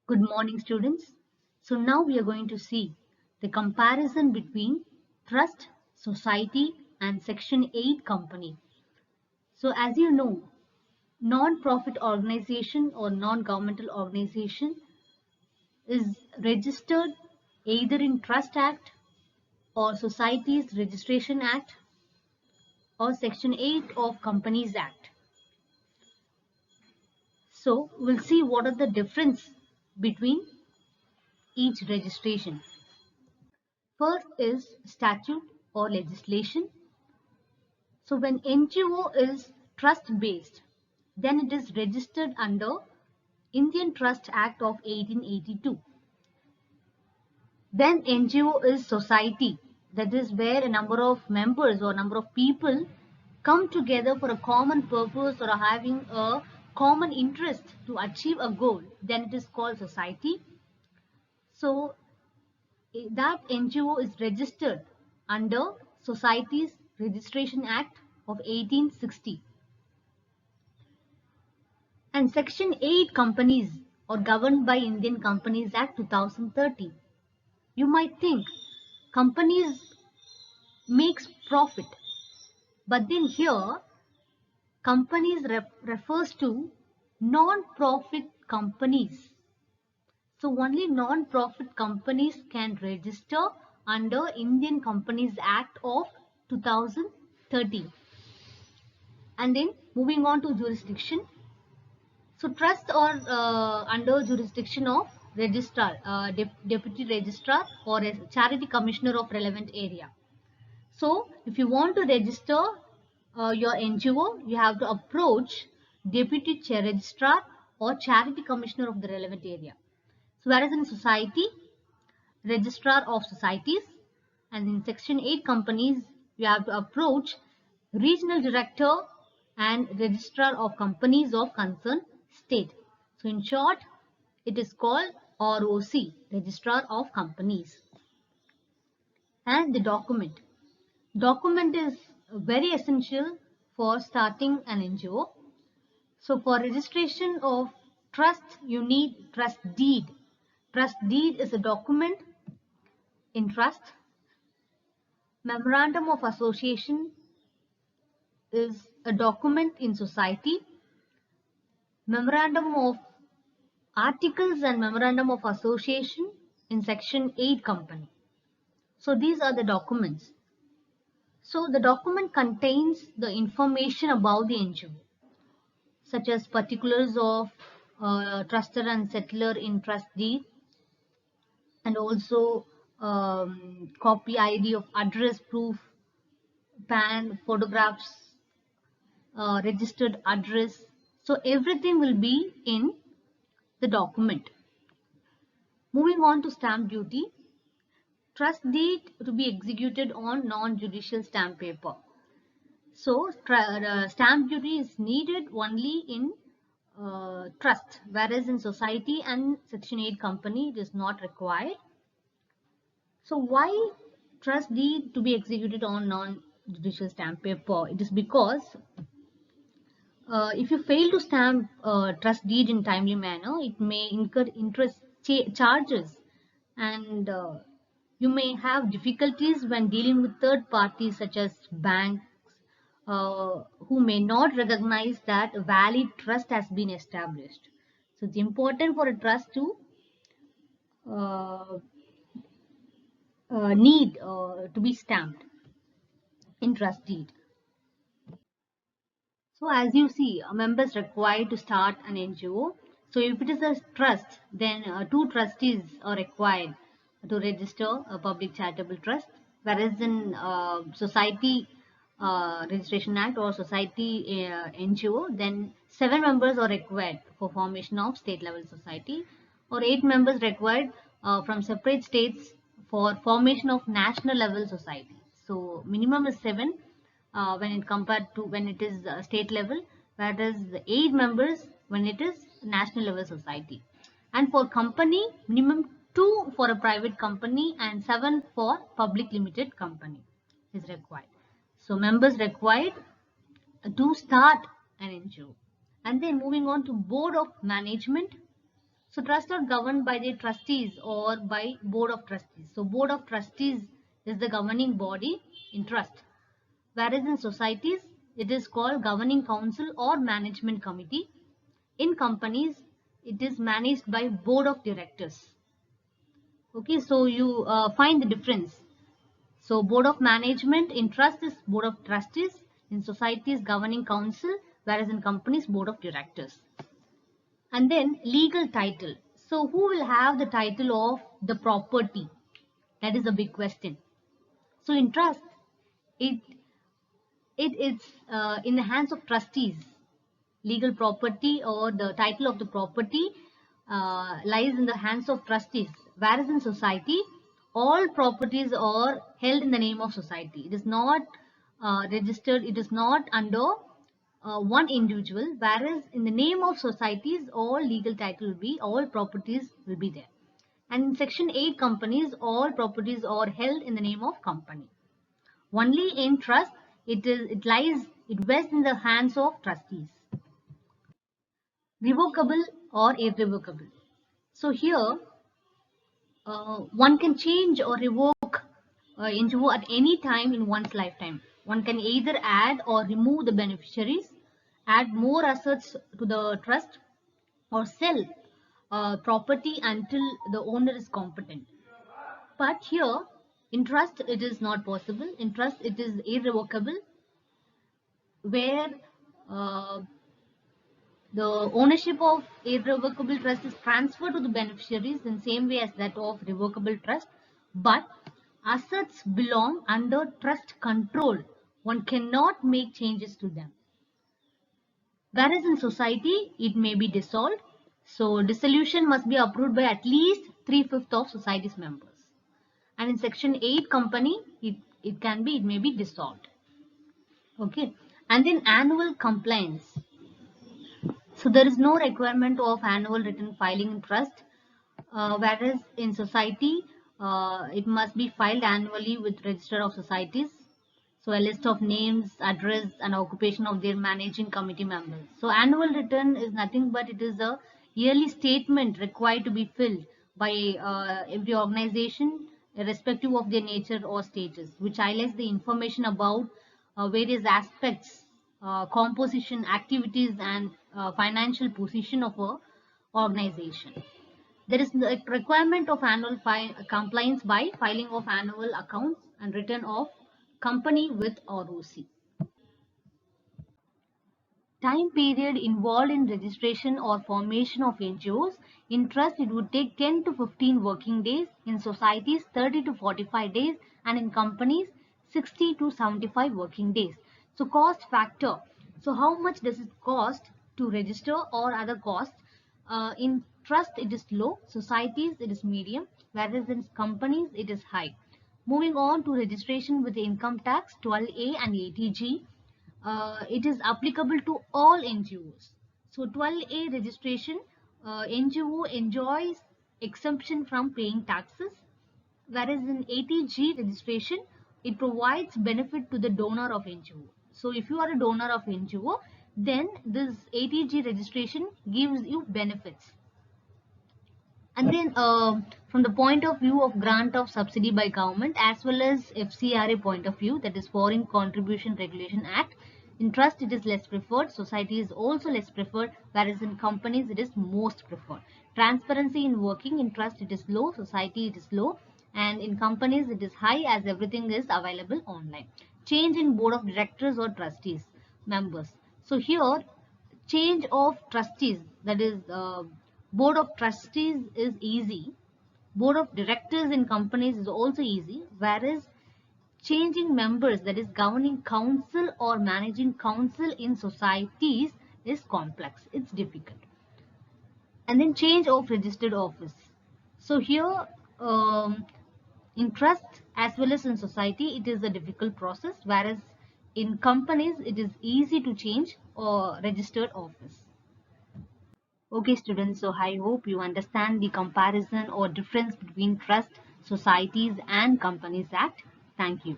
Good morning, students. So now we are going to see the comparison between trust, society and Section 8 company. So as you know, non-profit organization or non-governmental organization is registered either in Trust Act or Societies Registration Act or Section 8 of Companies Act. So we'll see what are the difference between each registration. First is statute or legislation. So when NGO is trust based, then it is registered under Indian Trust Act of 1882. Then NGO is society, that is where a number of members or number of people come together for a common purpose or having a common interest to achieve a goal, then it is called society. So that NGO is registered under Societies Registration Act of 1860. And Section 8 companies are governed by Indian Companies Act 2013. You might think companies makes profit, but then here companies refers to non-profit companies. So only non-profit companies can register under Indian Companies Act of 2013. And then moving on to jurisdiction. So trusts are under jurisdiction of registrar, deputy registrar or a charity commissioner of relevant area. So if you want to register your NGO, you have to approach deputy chair registrar or charity commissioner of the relevant area. So whereas in society, registrar of societies, and in section 8 companies, you have to approach regional director and registrar of companies of concerned state. So in short, it is called ROC, registrar of companies. And the document. Document is very essential for starting an NGO. So for registration of trust, you need trust deed. Trust deed is a document in trust. Memorandum of association is a document in society. Memorandum of articles and memorandum of association in section 8 company. So these are the documents. So the document contains the information about the NGO, such as particulars of trustor and settler in trust deed, and also copy ID of address proof, PAN, photographs, registered address. So everything will be in the document. Moving on to stamp duty. Trust deed to be executed on non-judicial stamp paper. So stamp duty is needed only in trust, whereas in society and section 8 company it is not required. So why trust deed to be executed on non-judicial stamp paper? It is because if you fail to stamp trust deed in timely manner, it may incur interest charges, and you may have difficulties when dealing with third parties such as banks, who may not recognize that a valid trust has been established. So it's important for a trust to uh, need to be stamped in trust deed. So as you see, a member is required to start an NGO. So if it is a trust, then two trustees are required to register a public charitable trust. Whereas in Society Registration Act or Society NGO, then 7 members are required for formation of state level society, or 8 members required from separate states for formation of national level society. So minimum is 7 when it compared to when it is state level, whereas 8 members when it is national level society. And for company, minimum 2 for a private company and 7 for public limited company is required. So members required to start an NGO. And then moving on to board of management. So trusts are governed by the trustees or by board of trustees. So board of trustees is the governing body in trust. Whereas in societies, it is called governing council or management committee. In companies, it is managed by board of directors. Okay, so you find the difference. So board of management in trust is board of trustees, in societies governing council, whereas in companies board of directors. And then legal title. So who will have the title of the property? That is a big question. So in trust, it it is in the hands of trustees. Legal property or the title of the property lies in the hands of trustees, whereas in society, all properties are held in the name of society. It is not registered, it is not under one individual, whereas in the name of societies, all legal title will be, all properties will be there. And in Section 8 companies, all properties are held in the name of company. Only in trust, it rests in the hands of trustees. Revocable or irrevocable. So here, one can change or revoke NGO at any time in one's lifetime. One can either add or remove the beneficiaries, add more assets to the trust, or sell property until the owner is competent. But here, in trust, it is not possible. In trust, it is irrevocable, where uh, the ownership of irrevocable trust is transferred to the beneficiaries in same way as that of revocable trust, but assets belong under trust control. One cannot make changes to them. Whereas in society, it may be dissolved. So dissolution must be approved by at least 3/5 of society's members. And in Section 8 company, it may be dissolved. Okay. And then annual compliance. So there is no requirement of annual written filing in trust, whereas in society, it must be filed annually with Register of Societies. So a list of names, address, and occupation of their managing committee members. So annual return is nothing but it is a yearly statement required to be filled by every organization, irrespective of their nature or status, which highlights the information about various aspects, composition, activities, and financial position of a organization. There is a requirement of annual compliance by filing of annual accounts and return of company with ROC. Time period involved in registration or formation of NGOs. In trust, it would take 10 to 15 working days. In societies, 30 to 45 days. And in companies, 60 to 75 working days. So cost factor. So how much does it cost to register or other costs? In trust, it is low. Societies, it is medium. Whereas in companies, it is high. Moving on to registration with income tax, 12A and 80G. It is applicable to all NGOs. So 12A registration, NGO enjoys exemption from paying taxes, whereas in 80G registration, it provides benefit to the donor of NGO. So if you are a donor of NGO, then this 80G registration gives you benefits. And then from the point of view of grant of subsidy by government as well as FCRA point of view, that is Foreign Contribution Regulation Act, in trust it is less preferred, society is also less preferred, whereas in companies it is most preferred. Transparency in working, in trust it is low, society it is low, and in companies it is high as everything is available online. Change in board of directors or trustees members. So here change of trustees, that is board of trustees is easy, board of directors in companies is also easy, whereas changing members, that is governing council or managing council in societies, is complex, it's difficult. And then change of registered office. So here in trust as well as in society it is a difficult process, whereas in companies it is easy to change or registered office. Okay students, so I hope you understand the comparison or difference between trust, societies and companies act. Thank you.